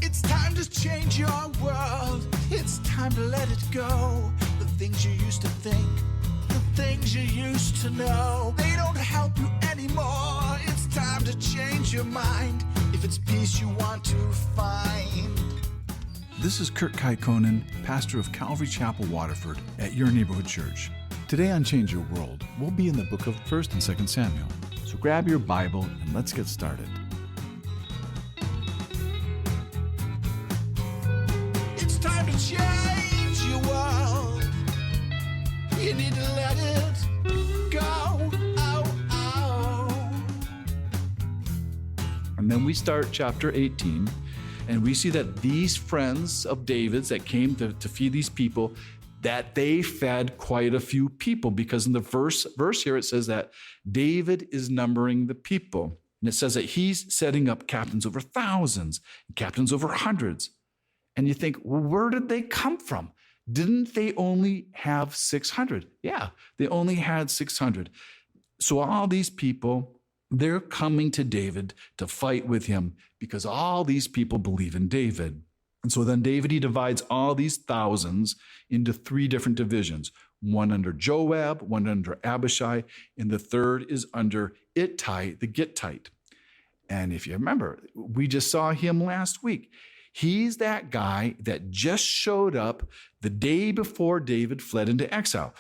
It's time to change your world. It's time to let it go. The things you used to think, the things you used to know, they don't help you anymore. It's time to change your mind. If it's peace you want to find. This is Kurt Kaikonen, pastor of Calvary Chapel, Waterford, at your neighborhood church. Today on Change Your World, we'll be in the book of 1st and 2nd Samuel. So grab your Bible and let's get started. It's time to change your world. You need to let it go. Oh, oh. And then we start chapter 18, and we see that these friends of David's that came to feed these people, that they fed quite a few people, because in the verse here it says that David is numbering the people. And it says that he's setting up captains over thousands, captains over hundreds. And you think, well, where did they come from? Didn't they only have 600? Yeah, they only had 600. So all these people, they're coming to David to fight with him because all these people believe in David. And so then David, he divides all these thousands into 3 different divisions, one under Joab, one under Abishai, and the third is under Ittai the Gittite. And if you remember, we just saw him last week. He's that guy that just showed up the day before David fled into exile.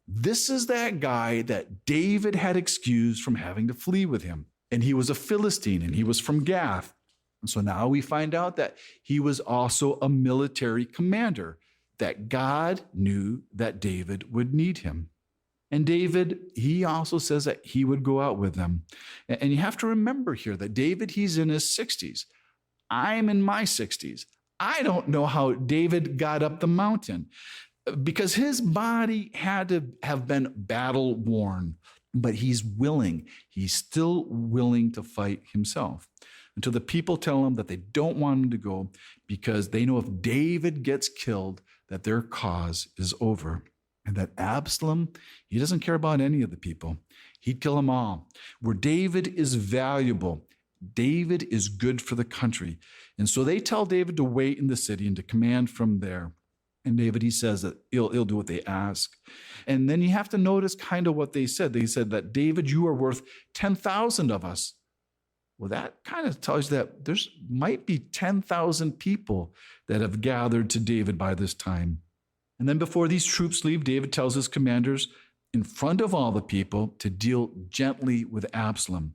This is that guy that David had excused from having to flee with him. And he was a Philistine, and he was from Gath. And so now we find out that he was also a military commander, that God knew that David would need him. And David, he also says that he would go out with them. And you have to remember here that David, he's in his 60s. I'm in my 60s. I don't know how David got up the mountain because his body had to have been battle worn, but he's willing. He's still willing to fight himself until the people tell him that they don't want him to go because they know if David gets killed, that their cause is over. And that Absalom, he doesn't care about any of the people. He'd kill them all. Where David is valuable, David is good for the country. And so they tell David to wait in the city and to command from there. And David, he says that he'll do what they ask. And then you have to notice kind of what they said. They said that, David, you are worth 10,000 of us. Well, that kind of tells you that there's might be 10,000 people that have gathered to David by this time. And then before these troops leave, David tells his commanders in front of all the people to deal gently with Absalom.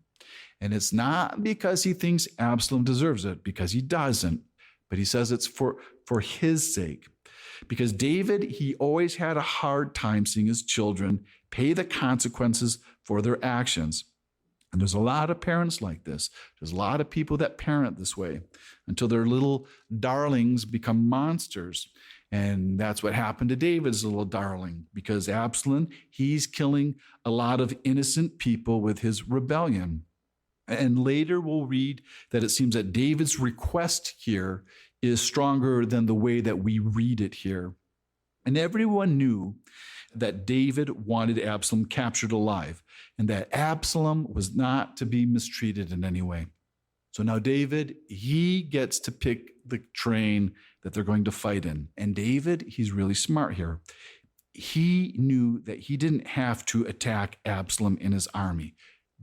And it's not because he thinks Absalom deserves it, because he doesn't, but he says it's for his sake. Because David, he always had a hard time seeing his children pay the consequences for their actions. And there's a lot of parents like this. There's a lot of people that parent this way until their little darlings become monsters. And that's what happened to David's little darling, because Absalom, he's killing a lot of innocent people with his rebellion. And later we'll read that it seems that David's request here is stronger than the way that we read it here. And everyone knew that David wanted Absalom captured alive, and that Absalom was not to be mistreated in any way. So now David, he gets to pick the train that they're going to fight in. And David, he's really smart here. He knew that he didn't have to attack Absalom and his army.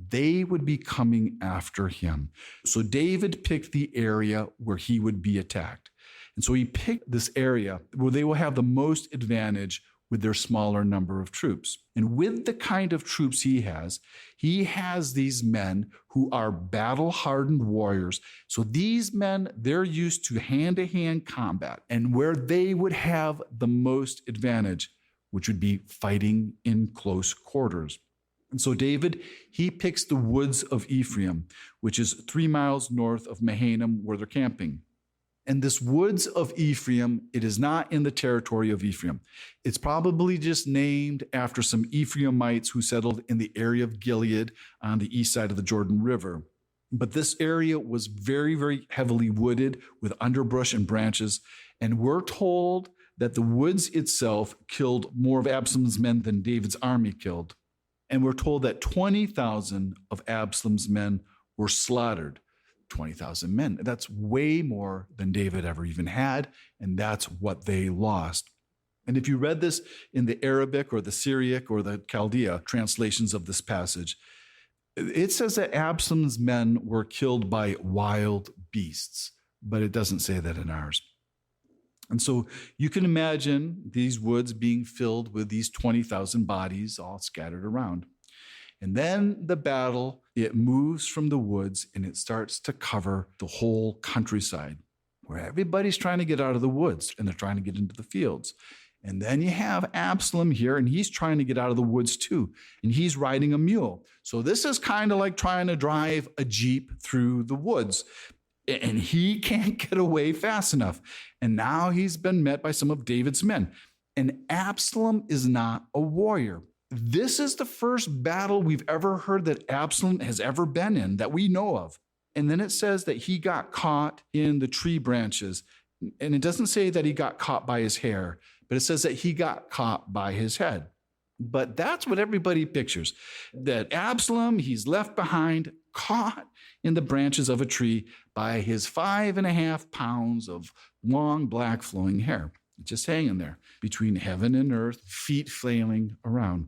They would be coming after him. So David picked the area where he would be attacked. And so he picked this area where they will have the most advantage with their smaller number of troops. And with the kind of troops he has these men who are battle-hardened warriors. So these men, they're used to hand-to-hand combat, and where they would have the most advantage, which would be fighting in close quarters. And so David, he picks the woods of Ephraim, which is 3 miles north of Mahanaim, where they're camping. And this woods of Ephraim, it is not in the territory of Ephraim. It's probably just named after some Ephraimites who settled in the area of Gilead on the east side of the Jordan River. But this area was very, very heavily wooded with underbrush and branches. And we're told that the woods itself killed more of Absalom's men than David's army killed. And we're told that 20,000 of Absalom's men were slaughtered. 20,000 men. That's way more than David ever even had, and that's what they lost. And if you read this in the Arabic or the Syriac or the Chaldea translations of this passage, it says that Absalom's men were killed by wild beasts, but it doesn't say that in ours. And so you can imagine these woods being filled with these 20,000 bodies all scattered around. And then the battle, it moves from the woods and it starts to cover the whole countryside, where everybody's trying to get out of the woods and they're trying to get into the fields. And then you have Absalom here, and he's trying to get out of the woods too, and he's riding a mule. So this is kind of like trying to drive a Jeep through the woods, and he can't get away fast enough. And now he's been met by some of David's men. And Absalom is not a warrior. This is the first battle we've ever heard that Absalom has ever been in that we know of. And then it says that he got caught in the tree branches. And it doesn't say that he got caught by his hair, but it says that he got caught by his head. But that's what everybody pictures, that Absalom, he's left behind, caught in the branches of a tree by his 5.5 pounds of long black flowing hair, just hanging there between heaven and earth, feet flailing around.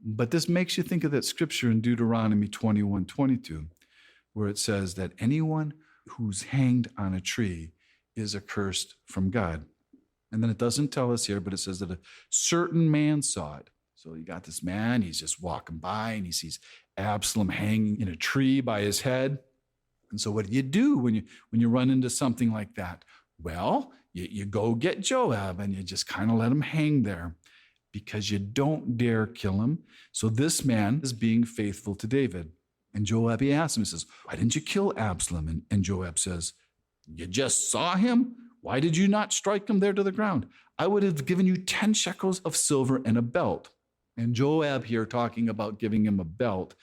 But this makes you think of that scripture in Deuteronomy 21:22, where it says that anyone who's hanged on a tree is accursed from God. And then it doesn't tell us here, but it says that a certain man saw it. So you got this man, he's just walking by and he sees Absalom hanging in a tree by his head. And so what do when you run into something like that? Well, you go get Joab and you just kind of let him hang there because you don't dare kill him. So this man is being faithful to David. And Joab, he asks him, he says, why didn't you kill Absalom? And Joab says, you just saw him? Why did you not strike him there to the ground? I would have given you 10 shekels of silver and a belt. And Joab here talking about giving him a belt.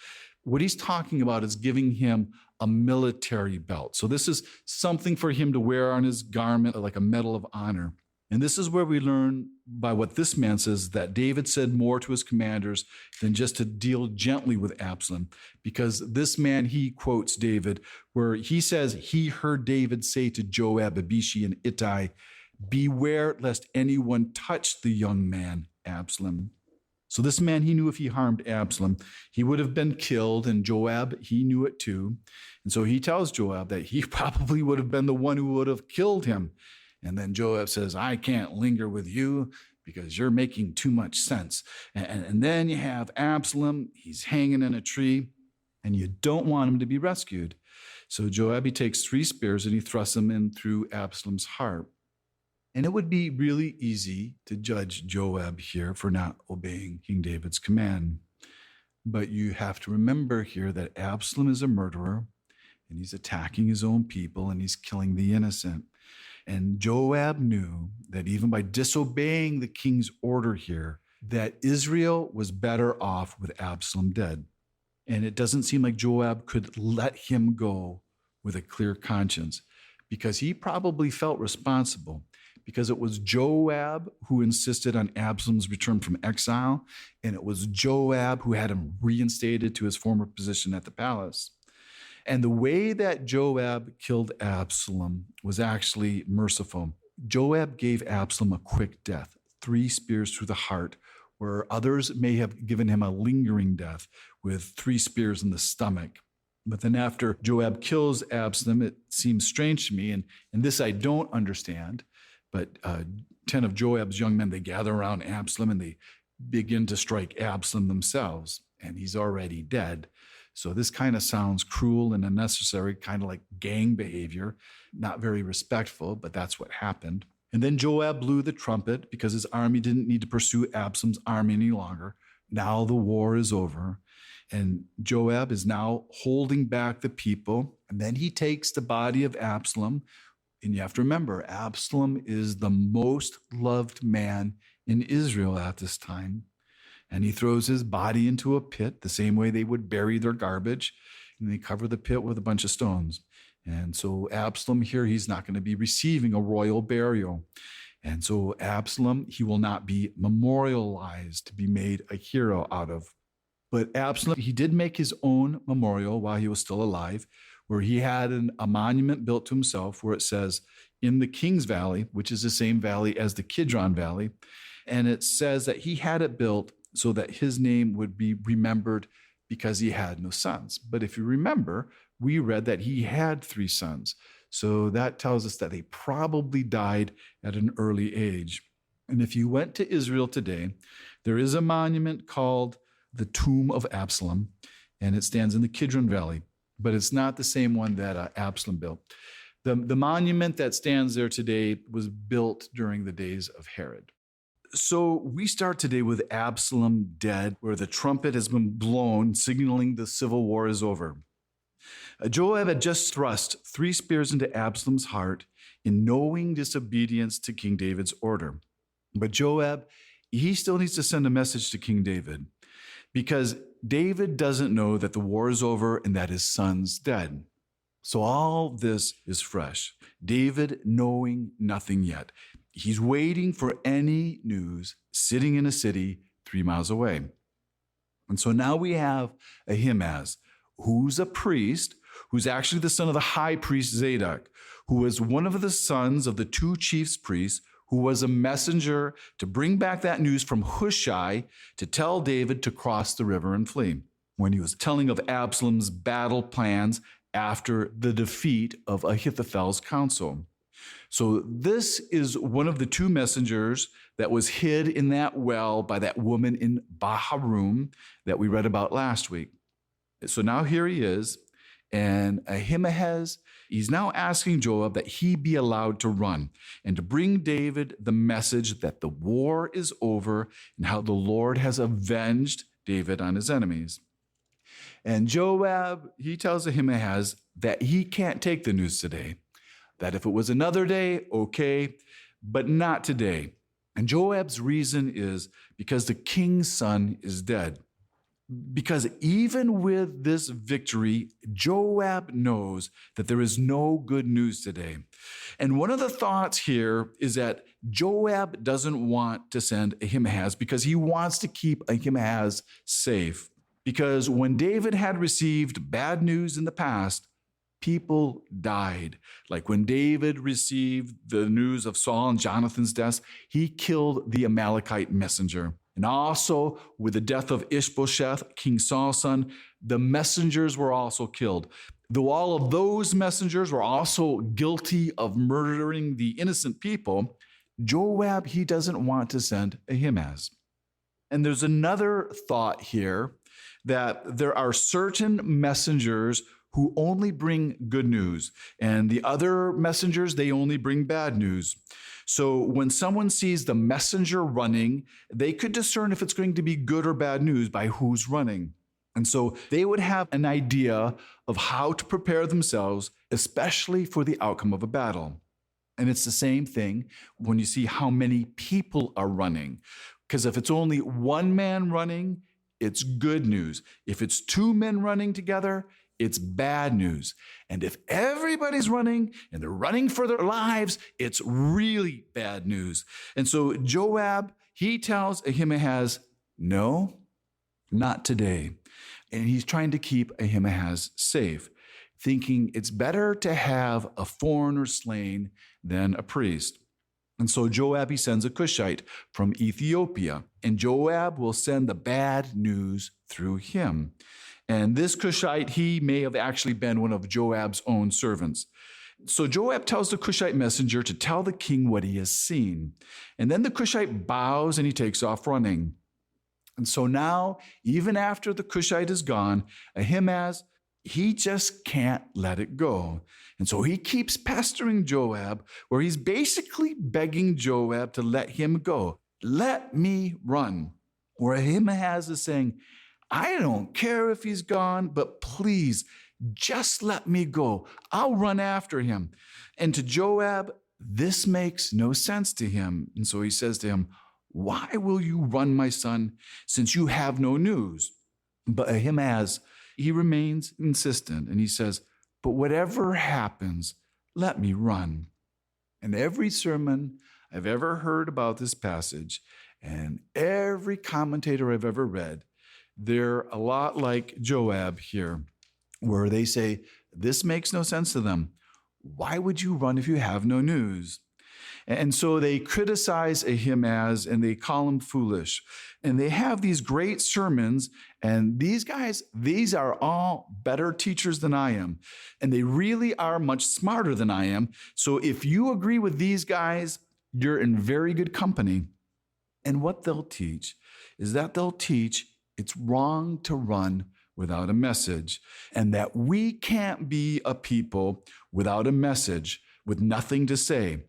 What he's talking about is giving him a military belt. So this is something for him to wear on his garment, like a medal of honor. And this is where we learn by what this man says that David said more to his commanders than just to deal gently with Absalom. Because this man, he quotes David, where he says he heard David say to Joab, Abishai, and Ittai, beware lest anyone touch the young man, Absalom. So this man, he knew if he harmed Absalom, he would have been killed, and Joab, he knew it too. And so he tells Joab that he probably would have been the one who would have killed him. And then Joab says, I can't linger with you because you're making too much sense. And then you have Absalom, he's hanging in a tree, and you don't want him to be rescued. So Joab, he takes 3 spears and he thrusts them in through Absalom's heart. And it would be really easy to judge Joab here for not obeying King David's command. But you have to remember here that Absalom is a murderer, and he's attacking his own people, and he's killing the innocent. And Joab knew that even by disobeying the king's order here, that Israel was better off with Absalom dead. And it doesn't seem like Joab could let him go with a clear conscience, because he probably felt responsible, because it was Joab who insisted on Absalom's return from exile, and it was Joab who had him reinstated to his former position at the palace. And the way that Joab killed Absalom was actually merciful. Joab gave Absalom a quick death, 3 spears through the heart, where others may have given him a lingering death with 3 spears in the stomach. But then after Joab kills Absalom, it seems strange to me, and this I don't understand, but 10 of Joab's young men, they gather around Absalom and they begin to strike Absalom themselves, and he's already dead. So this kind of sounds cruel and unnecessary, kind of like gang behavior, not very respectful, but that's what happened. And then Joab blew the trumpet because his army didn't need to pursue Absalom's army any longer. Now the war is over, and Joab is now holding back the people. And then he takes the body of Absalom. And you have to remember, Absalom is the most loved man in Israel at this time. And he throws his body into a pit, the same way they would bury their garbage. And they cover the pit with a bunch of stones. And so Absalom here, he's not going to be receiving a royal burial. And so Absalom, he will not be memorialized to be made a hero out of. But Absalom, he did make his own memorial while he was still alive, where he had a monument built to himself where it says, in the King's Valley, which is the same valley as the Kidron Valley. And it says that he had it built so that his name would be remembered because he had no sons. But if you remember, we read that he had 3 sons. So that tells us that they probably died at an early age. And if you went to Israel today, there is a monument called the Tomb of Absalom, and it stands in the Kidron Valley, but it's not the same one that Absalom built. The monument that stands there today was built during the days of Herod. So we start today with Absalom dead, where the trumpet has been blown, signaling the civil war is over. Joab had just thrust 3 spears into Absalom's heart in knowing disobedience to King David's order. But Joab, he still needs to send a message to King David, because David doesn't know that the war is over and that his son's dead. So all this is fresh. David knowing nothing yet. He's waiting for any news, sitting in a city 3 miles away. And so now we have Ahimaaz, who's a priest, who's actually the son of the high priest Zadok, who was one of the sons of the 2 chief priests, who was a messenger to bring back that news from Hushai to tell David to cross the river and flee, when he was telling of Absalom's battle plans after the defeat of Ahithophel's counsel. So this is one of the 2 messengers that was hid in that well by that woman in Baharum that we read about last week. So now here he is, and Ahimaaz, he's now asking Joab that he be allowed to run and to bring David the message that the war is over and how the Lord has avenged David on his enemies. And Joab, he tells Ahimaaz that he can't take the news today, that if it was another day, okay, but not today. And Joab's reason is because the king's son is dead. Because even with this victory, Joab knows that there is no good news today. And one of the thoughts here is that Joab doesn't want to send Ahimaaz because he wants to keep Ahimaaz safe. Because when David had received bad news in the past, people died. Like when David received the news of Saul and Jonathan's deaths, he killed the Amalekite messenger. And also with the death of Ishbosheth, King Saul's son, the messengers were also killed. Though all of those messengers were also guilty of murdering the innocent people, Joab, he doesn't want to send Ahimaaz. And there's another thought here that there are certain messengers who only bring good news, and the other messengers, they only bring bad news. So when someone sees the messenger running, they could discern if it's going to be good or bad news by who's running. And so they would have an idea of how to prepare themselves, especially for the outcome of a battle. And it's the same thing when you see how many people are running. Because if it's only one man running, it's good news. If it's 2 men running together, it's bad news. And if everybody's running and they're running for their lives, it's really bad news. And so Joab, he tells Ahimaaz, no, not today. And he's trying to keep Ahimaaz safe, thinking it's better to have a foreigner slain than a priest. And so Joab, he sends a Cushite from Ethiopia, and Joab will send the bad news through him. And this Cushite, he may have actually been one of Joab's own servants. So Joab tells the Cushite messenger to tell the king what he has seen. And then the Cushite bows and he takes off running. And so now, even after the Cushite is gone, Ahimaaz, he just can't let it go. And so he keeps pestering Joab, where he's basically begging Joab to let him go. Let me run. Where Ahimaaz is saying, I don't care if he's gone, but please, just let me go. I'll run after him. And to Joab, this makes no sense to him. And so he says to him, why will you run, my son, since you have no news? But Ahimaaz, he remains insistent, and he says, but whatever happens, let me run. And every sermon I've ever heard about this passage, and every commentator I've ever read, they're a lot like Joab here, where they say This makes no sense to them. Why would you run if you have no news? And so they criticize Ahimaaz and they call him foolish. And they have these great sermons. And these guys, these are all better teachers than I am. And they really are much smarter than I am. So if you agree with these guys, you're in very good company. And what they'll teach is that they'll teach it's wrong to run without a message, and that we can't be a people without a message, with nothing to say.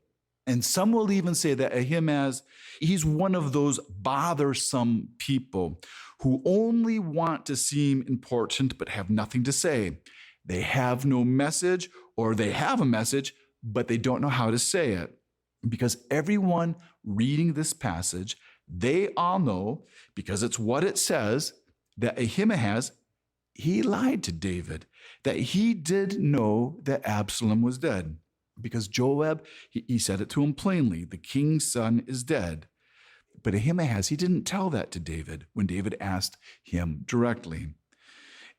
And some will even say that Ahimaaz, he's one of those bothersome people who only want to seem important but have nothing to say. They have no message, or they have a message, but they don't know how to say it. Because everyone reading this passage, they all know, because it's what it says, that Ahimaaz, he lied to David, that he did know that Absalom was dead. Because Joab, he said it to him plainly, the king's son is dead. But Ahimaaz, he didn't tell that to David when David asked him directly.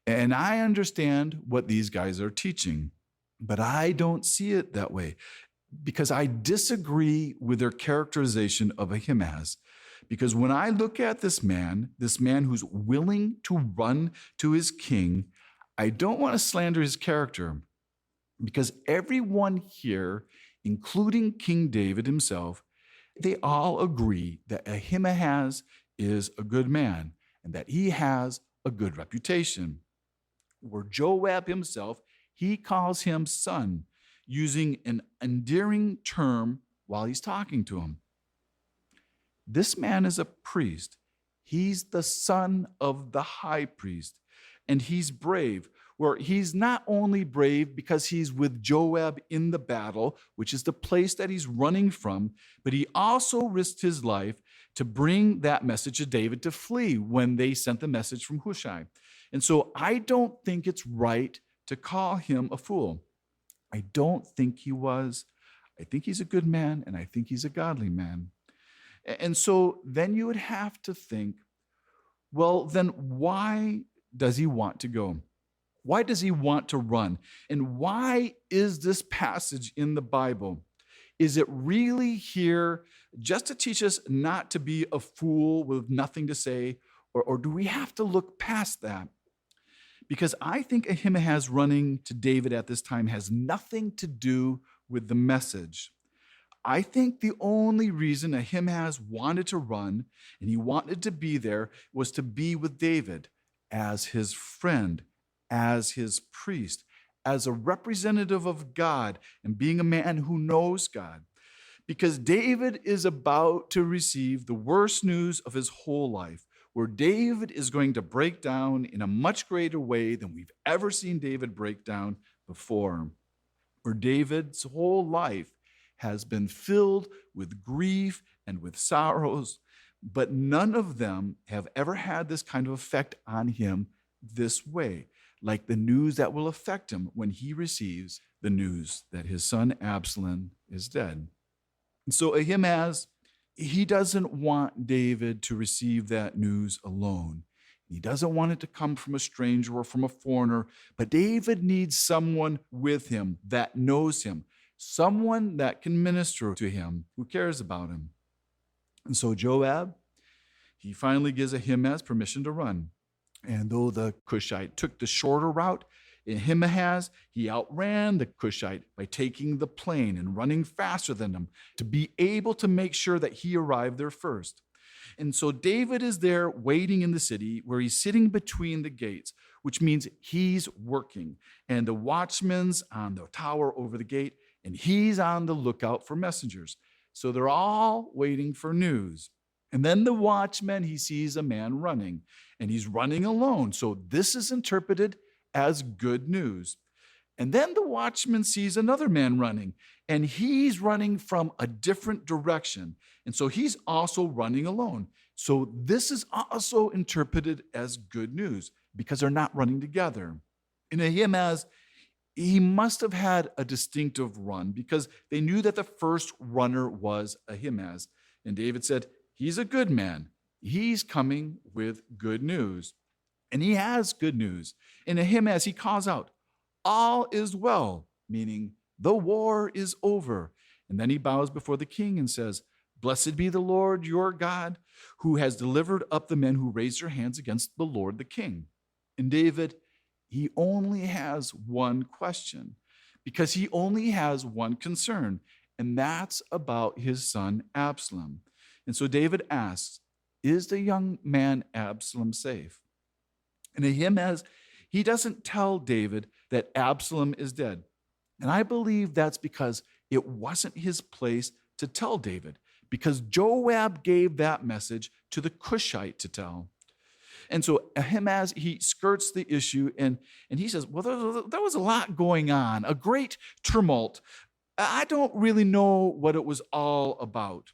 And I understand what these guys are teaching, but I don't see it that way, because I disagree with their characterization of Ahimaaz. Because when I look at this man who's willing to run to his king, I don't want to slander his character, because everyone here, including King David himself, they all agree that Ahimaaz is a good man and that he has a good reputation. Where Joab himself, he calls him son, using an endearing term while he's talking to him. This man is a priest. He's the son of the high priest, and he's brave. Where he's not only brave because he's with Joab in the battle, which is the place that he's running from, but he also risked his life to bring that message to David to flee when they sent the message from Hushai. And so I don't think it's right to call him a fool. I don't think he was. I think he's a good man, and I think he's a godly man. And so then you would have to think, well, then why does he want to go? Why does he want to run? And why is this passage in the Bible? Is it really here just to teach us not to be a fool with nothing to say? Or do we have to look past that? Because I think Ahimaaz running to David at this time has nothing to do with the message. I think the only reason Ahimaaz wanted to run and he wanted to be there was to be with David as his friend, as his priest, as a representative of God, and being a man who knows God. Because David is about to receive the worst news of his whole life, where David is going to break down in a much greater way than we've ever seen David break down before. Where David's whole life has been filled with grief and with sorrows, but none of them have ever had this kind of effect on him this way, like the news that will affect him when he receives the news that his son Absalom is dead. And so Ahimaaz, he doesn't want David to receive that news alone. He doesn't want it to come from a stranger or from a foreigner, but David needs someone with him that knows him, someone that can minister to him, who cares about him. And so Joab, he finally gives Ahimaaz permission to run. And though the Cushite took the shorter route, Ahimaaz, he outran the Cushite by taking the plain and running faster than him to be able to make sure that he arrived there first. And so David is there waiting in the city, where he's sitting between the gates, which means he's working. And the watchman's on the tower over the gate, and he's on the lookout for messengers. So they're all waiting for news. And then the watchman, he sees a man running, and he's running alone. So this is interpreted as good news. And then the watchman sees another man running, and he's running from a different direction. And so he's also running alone. So this is also interpreted as good news because they're not running together. And Ahimaaz, he must have had a distinctive run because they knew that the first runner was Ahimaaz. And David said, he's a good man. He's coming with good news. And he has good news. And Ahimaaz, he calls out, all is well, meaning the war is over. And then he bows before the king and says, Blessed be the Lord your God, who has delivered up the men who raised their hands against the Lord the king. And David, he only has one question, because he only has one concern, and that's about his son Absalom. And so David asks, Is the young man Absalom safe? And Ahimaaz, he doesn't tell David that Absalom is dead. And I believe that's because it wasn't his place to tell David, because Joab gave that message to the Cushite to tell. And so Ahimaaz, he skirts the issue and he says, well, there was a lot going on, a great tumult. I don't really know what it was all about.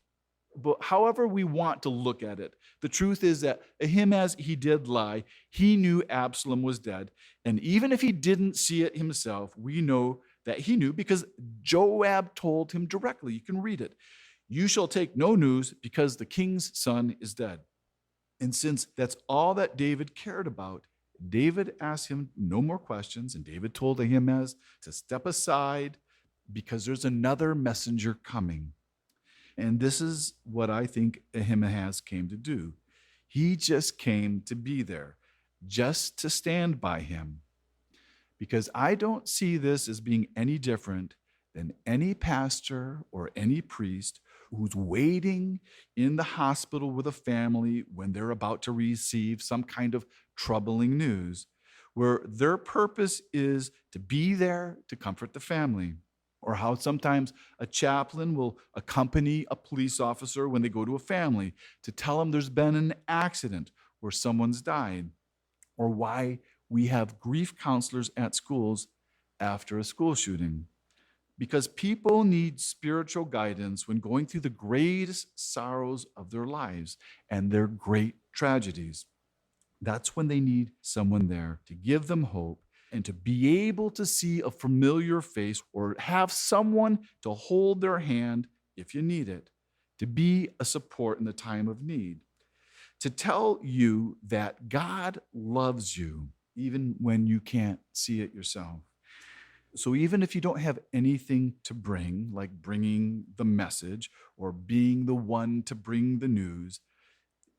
But however we want to look at it, the truth is that Ahimaaz, he did lie. He knew Absalom was dead. And even if he didn't see it himself, we know that he knew because Joab told him directly. You can read it. You shall take no news because the king's son is dead. And since that's all that David cared about, David asked him no more questions. And David told Ahimaaz to step aside because there's another messenger coming. And this is what I think Ahimaaz came to do. He just came to be there, just to stand by him. Because I don't see this as being any different than any pastor or any priest who's waiting in the hospital with a family when they're about to receive some kind of troubling news, where their purpose is to be there to comfort the family. Or how sometimes a chaplain will accompany a police officer when they go to a family to tell them there's been an accident or someone's died. Or why we have grief counselors at schools after a school shooting. Because people need spiritual guidance when going through the greatest sorrows of their lives and their great tragedies. That's when they need someone there to give them hope and to be able to see a familiar face or have someone to hold their hand if you need it, to be a support in the time of need, to tell you that God loves you even when you can't see it yourself. So even if you don't have anything to bring, like bringing the message or being the one to bring the news,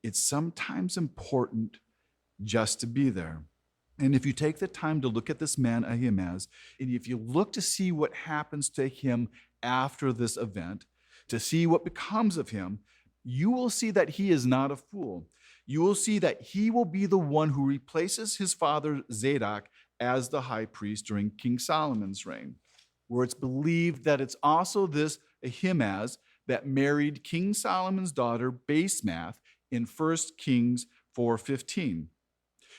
it's sometimes important just to be there. And if you take the time to look at this man, Ahimaaz, and if you look to see what happens to him after this event, to see what becomes of him, you will see that he is not a fool. You will see that he will be the one who replaces his father Zadok as the high priest during King Solomon's reign, where it's believed that it's also this Ahimaaz that married King Solomon's daughter Basemath in 1 Kings 4:15.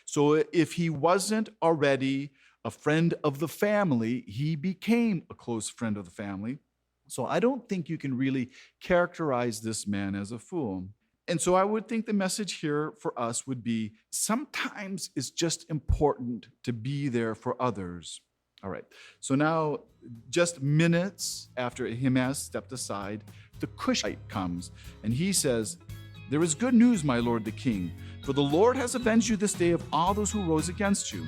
So if he wasn't already a friend of the family, he became a close friend of the family. So I don't think you can really characterize this man as a fool. And so I would think the message here for us would be, sometimes it's just important to be there for others. All right, so now just minutes after Ahimaaz stepped aside, the Cushite comes and he says, "There is good news, my lord the king, for the Lord has avenged you this day of all those who rose against you."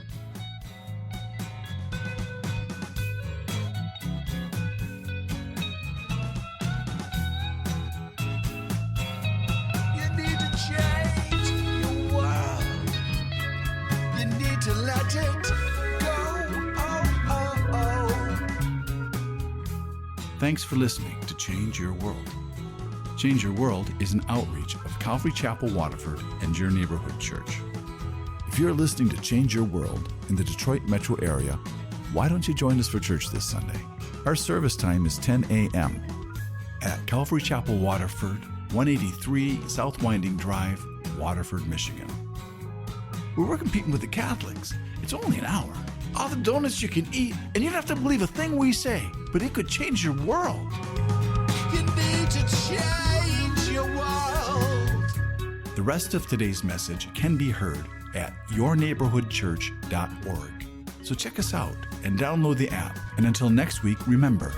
You need to change your world. You need to let it go. Oh, oh, oh. Thanks for listening to Change Your World. Change Your World is an outreach of Calvary Chapel, Waterford, and your neighborhood church. If you're listening to Change Your World in the Detroit metro area, why don't you join us for church this Sunday? Our service time is 10 a.m. at Calvary Chapel, Waterford, 183 South Winding Drive, Waterford, Michigan. We're competing with the Catholics. It's only an hour. All the donuts you can eat, and you don't have to believe a thing we say, but it could change your world. You need to change your world. The rest of today's message can be heard at yourneighborhoodchurch.org. So check us out and download the app. And until next week, remember,